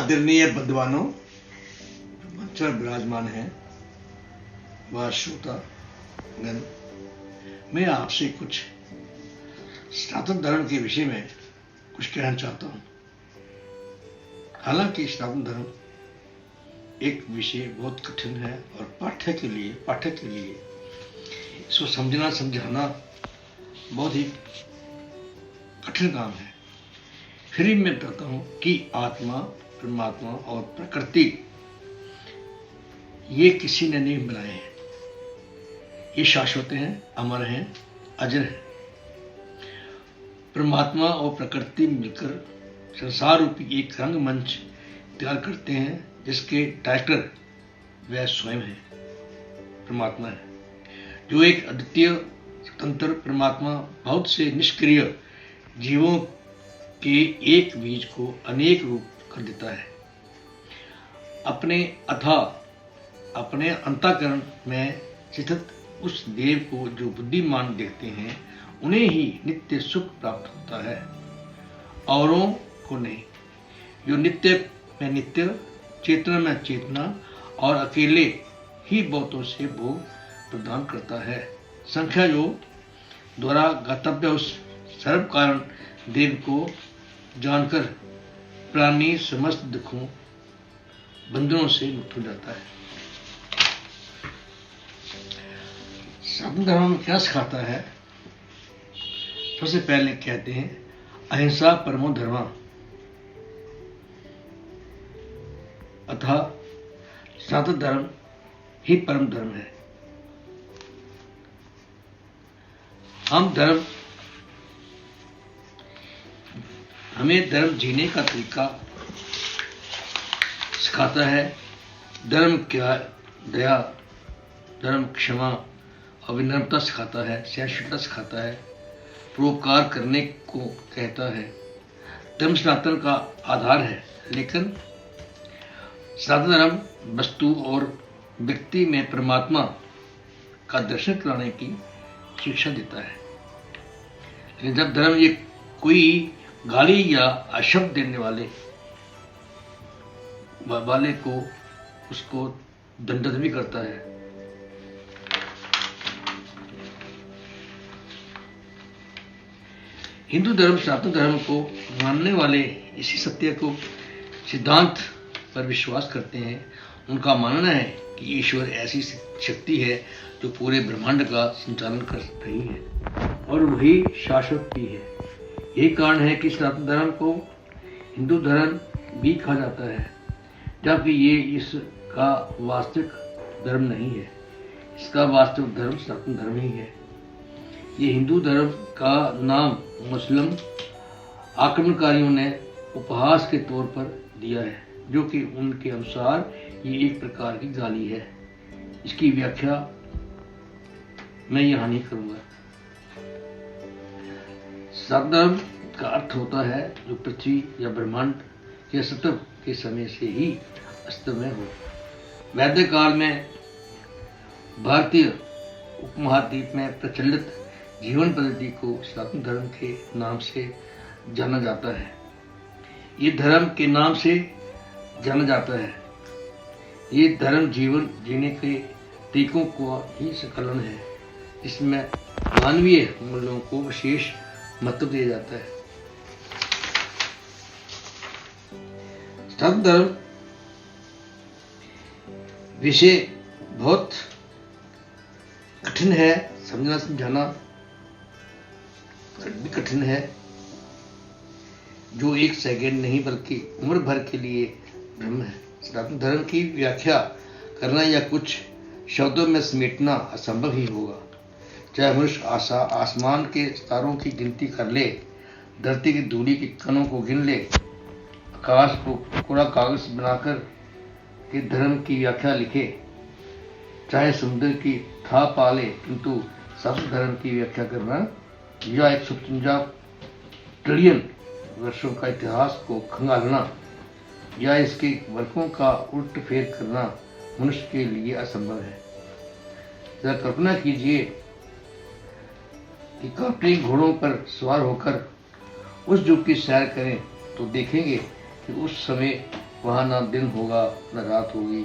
आदरणीय विद्वानों मंच पर विराजमान हैं व श्रोता गण, मैं आपसे कुछ सनातन धर्म के विषय में कुछ कहना चाहता हूं। हालांकि सनातन धर्म एक विषय बहुत कठिन है और पाठक के लिए इसको समझना समझाना बहुत ही कठिन काम है। फिर भी मैं बताता हूं कि आत्मा, परमात्मा और प्रकृति ये किसी ने नहीं बनाए हैं। ये शाश्वत हैं, अमर हैं, अजर हैं। परमात्मा और प्रकृति मिलकर संसार रूपी एक रंगमंच तैयार करते हैं, जिसके डायरेक्टर वह स्वयं है, परमात्मा है, जो एक अद्वितीय स्वतंत्र परमात्मा बहुत से निष्क्रिय जीवों के एक बीज को अनेक रूप कर देता है। अपने अंतःकरण में स्थित उस देव को जो बुद्धिमान देखते हैं, उन्हें ही नित्य सुख प्राप्त होता है, औरों को नहीं। जो नित्य में नित्य, चेतना में चेतना और अकेले ही बहुतों से भोग प्रदान करता है। संख्या योग द्वारा गतव्य उस सर्व कारण देव को जानकर प्राणी समस्त दुखों बंधनों से मुक्त हो जाता है। सनातन धर्म क्या सिखाता है? सबसे पहले कहते हैं अहिंसा परमो धर्म, अतः सनातन धर्म ही परम धर्म है। हमें धर्म जीने का तरीका सिखाता है। धर्म क्या? दया, धर्म क्षमा और विनम्रता सिखाता है, सहनशीलता सिखाता है, परोपकार करने को कहता है। धर्म सनातन का आधार है, लेकिन सनातन धर्म वस्तु और व्यक्ति में परमात्मा का दर्शन कराने की शिक्षा देता है। लेकिन जब धर्म ये कोई गाली या अशब्द देने वाले को उसको दंडित भी करता है। हिंदू धर्म सनातन धर्म को मानने वाले इसी सत्य को सिद्धांत पर विश्वास करते हैं। उनका मानना है कि ईश्वर ऐसी शक्ति है जो पूरे ब्रह्मांड का संचालन कर रही है और वही शाश्वत भी है। यही कारण है कि सनातन धर्म को हिंदू धर्म भी कहा जाता है, जबकि ये इसका वास्तविक धर्म नहीं है। इसका वास्तविक धर्म सनातन धर्म ही है। ये हिंदू धर्म का नाम मुस्लिम आक्रमणकारियों ने उपहास के तौर पर दिया है, जो कि उनके अनुसार ये एक प्रकार की गाली है। इसकी व्याख्या मैं यहाँ नहीं करूंगा। सनातन धर्म का अर्थ होता है जो पृथ्वी या ब्रह्मांड के अस्तित्व के समय से ही अस्तित्व में हो। वैदिक काल में भारतीय उपमहाद्वीप में प्रचलित जीवन पद्धति को सनातन धर्म के नाम से जाना जाता है। ये धर्म के नाम से जाना जाता है। ये धर्म जीवन जीने के तरीकों को ही संकलन है, जिसमें मानवीय मूल्यों को विशेष महत्व दिया जाता है। सनातन धर्म विषय बहुत कठिन है, समझना समझाना भी कठिन है, जो एक सेकंड नहीं बल्कि उम्र भर के लिए ब्रह्म है। सनातन धर्म की व्याख्या करना या कुछ शब्दों में समेटना असंभव ही होगा। चाहे मनुष्य आसमान के सितारों की गिनती कर ले, धरती की धूली के कणों को गिन ले, आकाश को पूरा कागज बनाकर के धर्म की व्याख्या लिखे, चाहे समुद्र की था पा ले, किंतु सब धर्म की व्याख्या करना या 155 ट्रिलियन वर्षों का इतिहास को खंगालना या इसके वर्गों का उल्ट फेर करना मनुष्य के लिए असंभव है। जरा कल्पना कीजिए कि कांपते घोड़ों पर सवार होकर उस युग की सैर करें तो देखेंगे कि उस समय वहाँ न दिन होगा न रात होगी,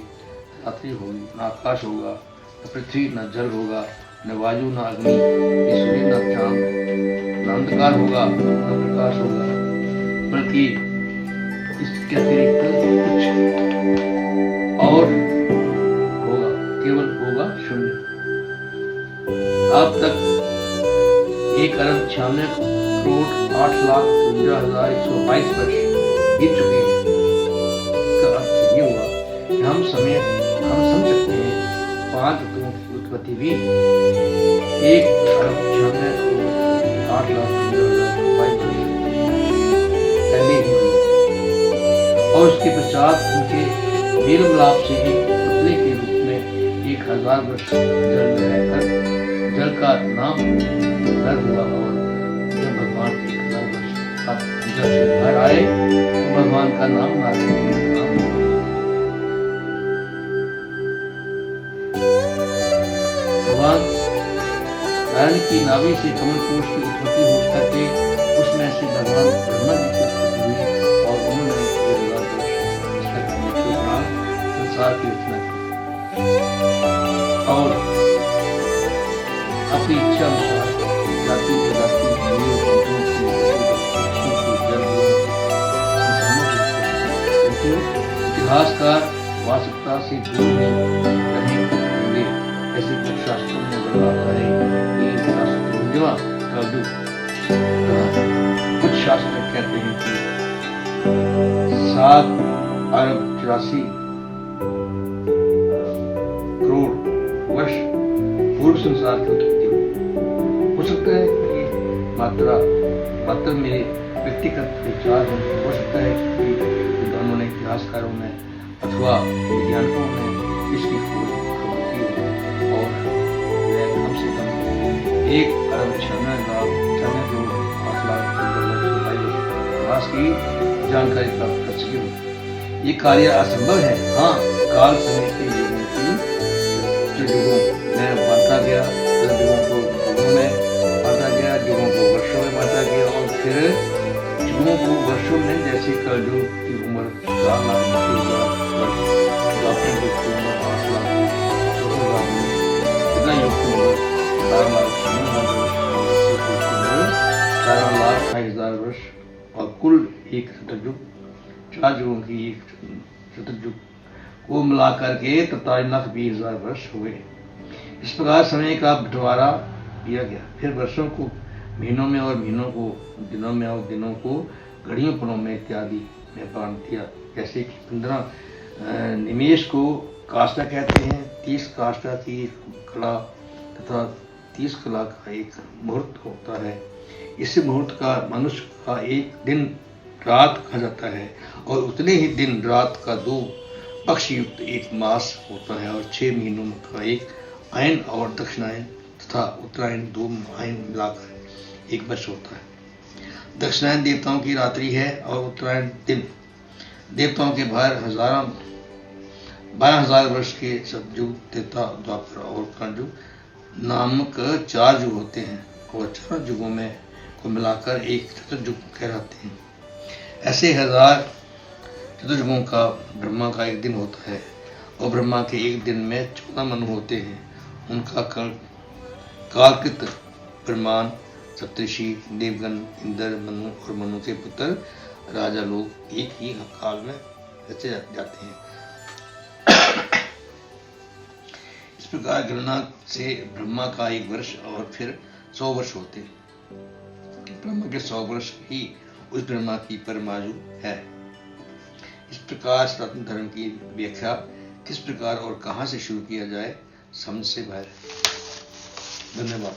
रात्रि होगी, न आकाश होगा न पृथ्वी, न जल होगा, न वायु, न अग्नि, न सूर्य, न चांद, न अंधकार होगा न प्रकाश होगा, बल्कि इसके अतिरिक्त कुछ और होगा, केवल होगा शून्य। अब तक 1,96,8,53,122 वर्ष बीत चुके हैं। इसका अर्थ ये हुआ कि हम समझ सकते हैं 5 ऋतुओं की उत्पत्ति भी 1,96,8,53,122 वर्ष पहले ही हुई और उसके पश्चात उनके मेल मिलाप से एक पुतले के रूप में 1,000 वर्ष जल में रहकर जल का नाम घर हुआ और जब भगवान 1,000 वर्ष बाद जल से बाहर आए तो भगवान का नाम नारायण नाम हुआ। भगवान नारायण की नाभि से कमल कोश की उत्पत्ति हो करके उसमें से भगवान ब्रह्मा जी की उत्पत्ति हुई और उन्होंने 1,000 वर्ष इसका करने के उपरांत संसार की रचना की और अपनी इच्छा अनुसार जाति प्रजाति जीव जंतुओं की किंतु इतिहासकार वास्तविकता से दूर नहीं रहेंगे। ऐसे कुछ शास्त्रों में बताता है कि कुछ शास्त्र कहते हैं कि 7,84 करोड़ वर्ष पूर्व संसार की उत्पत्ति हुई। हो सकता है कि मात्र मेरे व्यक्तिगत विचार हो सकता है कि विद्वानों ने, इतिहासकारों ने अथवा वैज्ञानिकों ने इसकी खोज की और वह कम से कम 1,96,8,53,122 की जानकारी प्राप्त कर सके हो। ये कार्य असंभव है। हाँ, काल समय के युगों में बांटा गया, युगों को युगों में बांटा गया, युगों को वर्षों में बांटा गया और फिर युगों को वर्षों में, जैसे कलयुग की उम्र 4 लाख वर्ष, द्वापर युग की उम्र 5 लाख, इतना युग की उम्र 12,98,000 वर्ष और कुल एक चतुर्युग, 4 युगों की एक चतुर्युग को मिलाकर के 43,20,000 वर्ष हुए। इस प्रकार समय का बंटवारा किया गया। फिर वर्षों को महीनों में और महीनों को दिनों में और दिनों को घड़ियों पलों में इत्यादि में बांट दिया। जैसे कि 15 निमेष को काष्ठा कहते हैं, 30 काष्ठा की कला तथा 30 कला का एक मुहूर्त होता है। इस मुहूर्त का मनुष्य का एक दिन रात कहा जाता है और उतने ही दिन रात का 2 पक्ष युक्त एक मास होता है और 6 महीनों का एक अयन और दक्षिणायन तथा उत्तरायण 2 अयन मिलाकर एक वर्ष होता है। दक्षिणायन देवताओं की रात्रि है और उत्तरायण दिन। देवताओं के बाहर 12,000 वर्ष के सतयुग, त्रेता, द्वापर और कलयुग नामक 4 युग होते हैं और 4 युगों में को मिलाकर एक चतुर्युग कहलाते हैं। ऐसे 1000 चतुर्युगों का ब्रह्मा का एक दिन होता है और ब्रह्मा के एक दिन में 14 मनु होते हैं। उनका कालकृत प्रमाण सप्तऋषि, देवगण, इंद्र, मनु और मनु के पुत्र राजा लोग एक ही काल में रचे जाते हैं। इस प्रकार गणना से ब्रह्मा का एक वर्ष और फिर 100 वर्ष होते हैं। ब्रह्मा के 100 वर्ष ही उस ब्रह्मा की परमायु है। इस प्रकार सनातन धर्म की व्याख्या किस प्रकार और कहां से शुरू किया जाए समझ से बाहर है। धन्यवाद।